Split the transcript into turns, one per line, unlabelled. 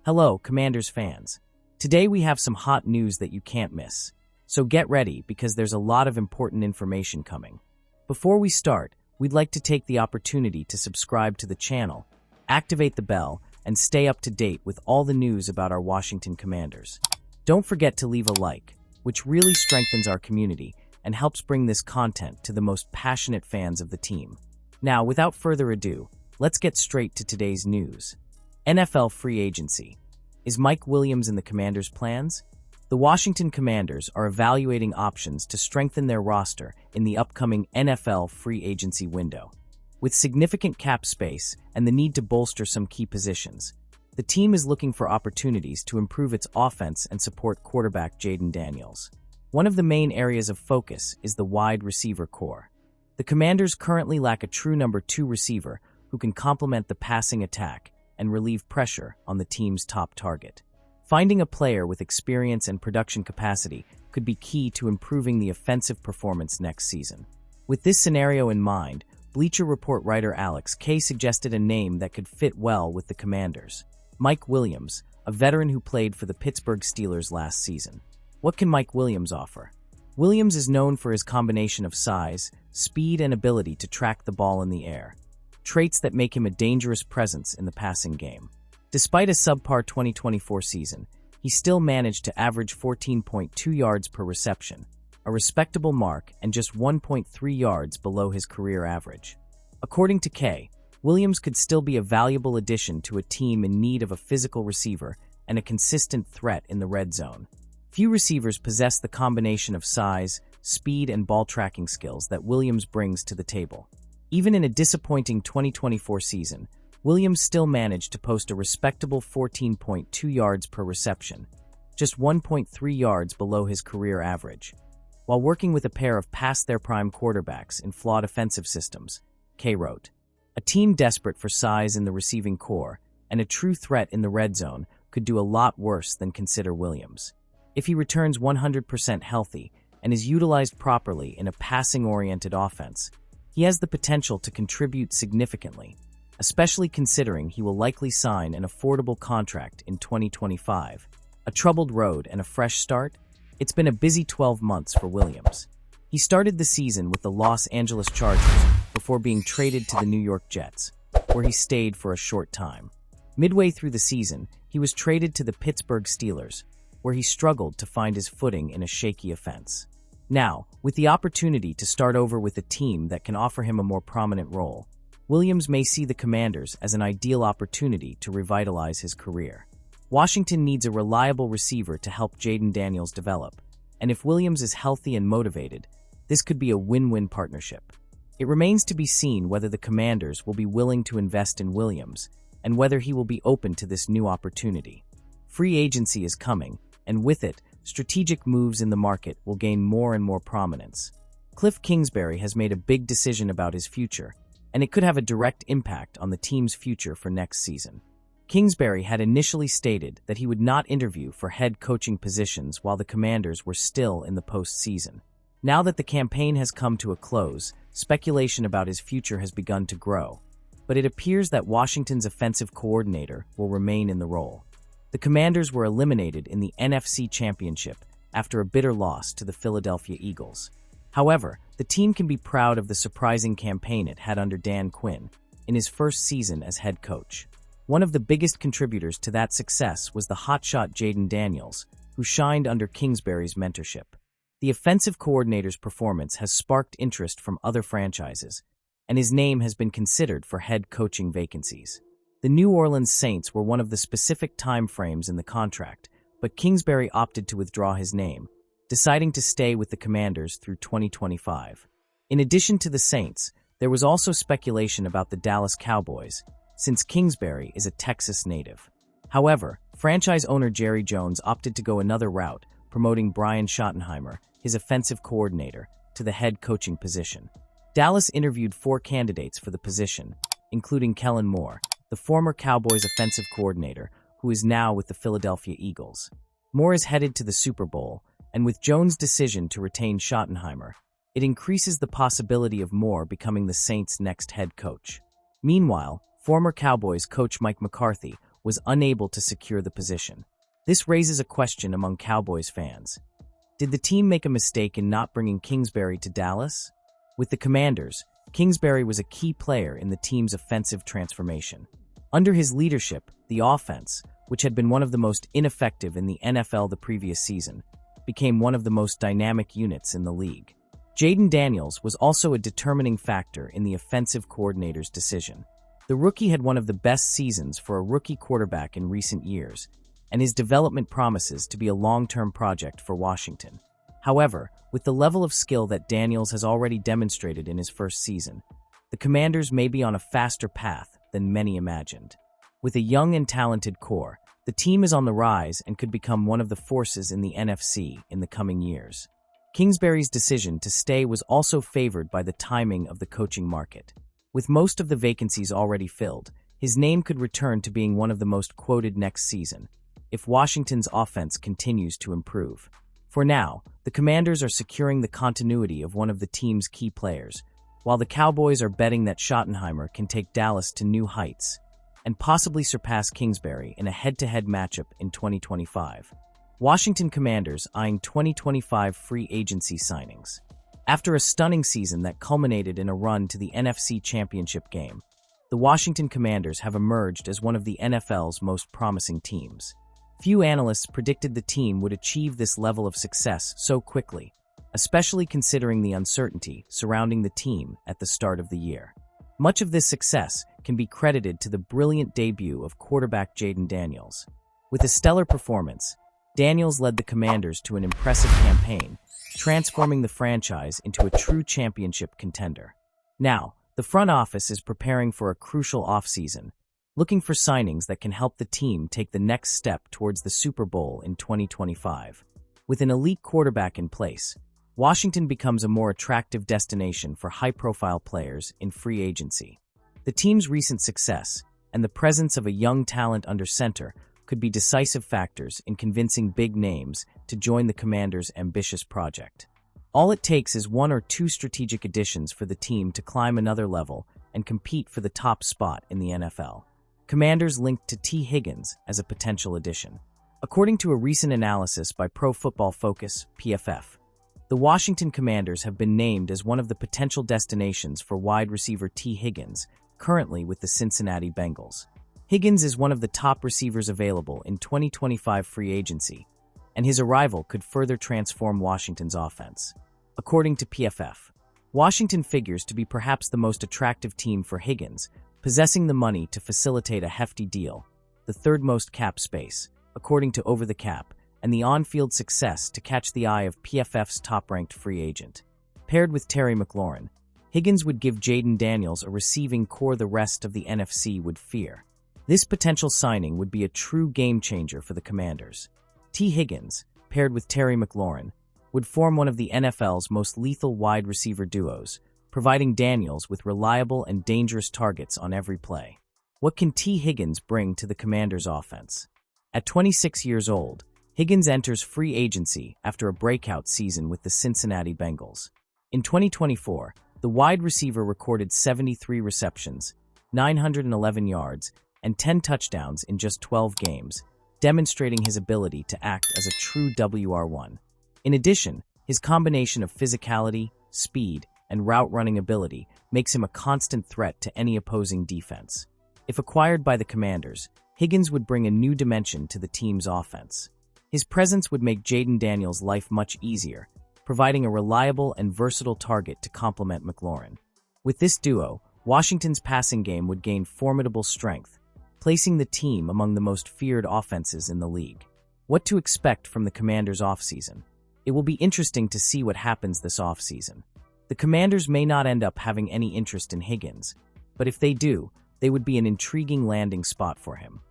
Hello, Commanders fans. Today we have some hot news that you can't miss. So get ready because there's a lot of important information coming. Before we start, we'd like to take the opportunity to subscribe to the channel, activate the bell, and stay up to date with all the news about our Washington Commanders. Don't forget to leave a like, which really strengthens our community and helps bring this content to the most passionate fans of the team. Now, without further ado, let's get straight to today's news. NFL free agency. Is Mike Williams in the Commanders' plans? The Washington Commanders are evaluating options to strengthen their roster in the upcoming NFL free agency window. With significant cap space and the need to bolster some key positions, the team is looking for opportunities to improve its offense and support quarterback Jayden Daniels. One of the main areas of focus is the wide receiver core. The Commanders currently lack a true number 2 receiver who can complement the passing attack and relieve pressure on the team's top target. Finding a player with experience and production capacity could be key to improving the offensive performance next season. With this scenario in mind, Bleacher Report writer Alex K suggested a name that could fit well with the Commanders: Mike Williams, a veteran who played for the Pittsburgh Steelers last season. What can Mike Williams offer? Williams is known for his combination of size, speed, and ability to track the ball in the air, traits that make him a dangerous presence in the passing game. Despite a subpar 2024 season, he still managed to average 14.2 yards per reception, a respectable mark and just 1.3 yards below his career average. According to K, Williams could still be a valuable addition to a team in need of a physical receiver and a consistent threat in the red zone. Few receivers possess the combination of size, speed, and ball tracking skills that Williams brings to the table. Even in a disappointing 2024 season, Williams still managed to post a respectable 14.2 yards per reception, just 1.3 yards below his career average. While working with a pair of past-their-prime quarterbacks in flawed offensive systems, K wrote, "A team desperate for size in the receiving core and a true threat in the red zone could do a lot worse than consider Williams. If he returns 100% healthy and is utilized properly in a passing-oriented offense, he has the potential to contribute significantly, especially considering he will likely sign an affordable contract in 2025. A troubled road and a fresh start? It's been a busy 12 months for Williams. He started the season with the Los Angeles Chargers before being traded to the New York Jets, where he stayed for a short time. Midway through the season, he was traded to the Pittsburgh Steelers, where he struggled to find his footing in a shaky offense. Now, with the opportunity to start over with a team that can offer him a more prominent role, Williams may see the Commanders as an ideal opportunity to revitalize his career. Washington needs a reliable receiver to help Jayden Daniels develop, and if Williams is healthy and motivated, this could be a win-win partnership. It remains to be seen whether the Commanders will be willing to invest in Williams and whether he will be open to this new opportunity. Free agency is coming, and with it, strategic moves in the market will gain more and more prominence. Cliff Kingsbury has made a big decision about his future, and it could have a direct impact on the team's future for next season. Kingsbury had initially stated that he would not interview for head coaching positions while the Commanders were still in the postseason. Now that the campaign has come to a close, speculation about his future has begun to grow, but it appears that Washington's offensive coordinator will remain in the role. The Commanders were eliminated in the NFC Championship after a bitter loss to the Philadelphia Eagles. However, the team can be proud of the surprising campaign it had under Dan Quinn in his first season as head coach. One of the biggest contributors to that success was the hotshot Jayden Daniels, who shined under Kingsbury's mentorship. The offensive coordinator's performance has sparked interest from other franchises, and his name has been considered for head coaching vacancies. The New Orleans Saints were one of the specific time frames in the contract, but Kingsbury opted to withdraw his name, deciding to stay with the Commanders through 2025. In addition to the Saints, there was also speculation about the Dallas Cowboys, since Kingsbury is a Texas native. However, franchise owner Jerry Jones opted to go another route, promoting Brian Schottenheimer, his offensive coordinator, to the head coaching position. Dallas interviewed 4 candidates for the position, including Kellen Moore, the former Cowboys offensive coordinator, who is now with the Philadelphia Eagles. Moore is headed to the Super Bowl, and with Jones' decision to retain Schottenheimer, it increases the possibility of Moore becoming the Saints' next head coach. Meanwhile, former Cowboys coach Mike McCarthy was unable to secure the position. This raises a question among Cowboys fans. Did the team make a mistake in not bringing Kingsbury to Dallas? With the Commanders, Kingsbury was a key player in the team's offensive transformation. Under his leadership, the offense, which had been one of the most ineffective in the NFL the previous season, became one of the most dynamic units in the league. Jayden Daniels was also a determining factor in the offensive coordinator's decision. The rookie had one of the best seasons for a rookie quarterback in recent years, and his development promises to be a long-term project for Washington. However, with the level of skill that Daniels has already demonstrated in his first season, the Commanders may be on a faster path than many imagined. With a young and talented core, the team is on the rise and could become one of the forces in the NFC in the coming years. Kingsbury's decision to stay was also favored by the timing of the coaching market. With most of the vacancies already filled, his name could return to being one of the most quoted next season, if Washington's offense continues to improve. For now, the Commanders are securing the continuity of one of the team's key players, while the Cowboys are betting that Schottenheimer can take Dallas to new heights and possibly surpass Kingsbury in a head-to-head matchup in 2025. Washington Commanders eyeing 2025 free agency signings. After a stunning season that culminated in a run to the NFC Championship game, the Washington Commanders have emerged as one of the NFL's most promising teams. Few analysts predicted the team would achieve this level of success so quickly, especially considering the uncertainty surrounding the team at the start of the year. Much of this success can be credited to the brilliant debut of quarterback Jayden Daniels. With a stellar performance, Daniels led the Commanders to an impressive campaign, transforming the franchise into a true championship contender. Now, the front office is preparing for a crucial offseason, looking for signings that can help the team take the next step towards the Super Bowl in 2025. With an elite quarterback in place, Washington becomes a more attractive destination for high-profile players in free agency. The team's recent success and the presence of a young talent under center could be decisive factors in convincing big names to join the Commanders' ambitious project. All it takes is one or two strategic additions for the team to climb another level and compete for the top spot in the NFL. Commanders linked to T. Higgins as a potential addition. According to a recent analysis by Pro Football Focus, PFF, the Washington Commanders have been named as one of the potential destinations for wide receiver T. Higgins, currently with the Cincinnati Bengals. Higgins is one of the top receivers available in 2025 free agency, and his arrival could further transform Washington's offense. According to PFF, Washington figures to be perhaps the most attractive team for Higgins, possessing the money to facilitate a hefty deal, the third most cap space, according to Over the Cap, and the on-field success to catch the eye of PFF's top-ranked free agent. Paired with Terry McLaurin, Higgins would give Jayden Daniels a receiving core the rest of the NFC would fear. This potential signing would be a true game-changer for the Commanders. T. Higgins, paired with Terry McLaurin, would form one of the NFL's most lethal wide receiver duos, providing Daniels with reliable and dangerous targets on every play. What can T. Higgins bring to the Commanders' offense? At 26 years old, Higgins enters free agency after a breakout season with the Cincinnati Bengals. In 2024, the wide receiver recorded 73 receptions, 911 yards, and 10 touchdowns in just 12 games, demonstrating his ability to act as a true WR1. In addition, his combination of physicality, speed, and route-running ability makes him a constant threat to any opposing defense. If acquired by the Commanders, Higgins would bring a new dimension to the team's offense. His presence would make Jayden Daniels' life much easier, providing a reliable and versatile target to complement McLaurin. With this duo, Washington's passing game would gain formidable strength, placing the team among the most feared offenses in the league. What to expect from the Commanders' offseason? It will be interesting to see what happens this offseason. The Commanders may not end up having any interest in Higgins, but if they do, they would be an intriguing landing spot for him.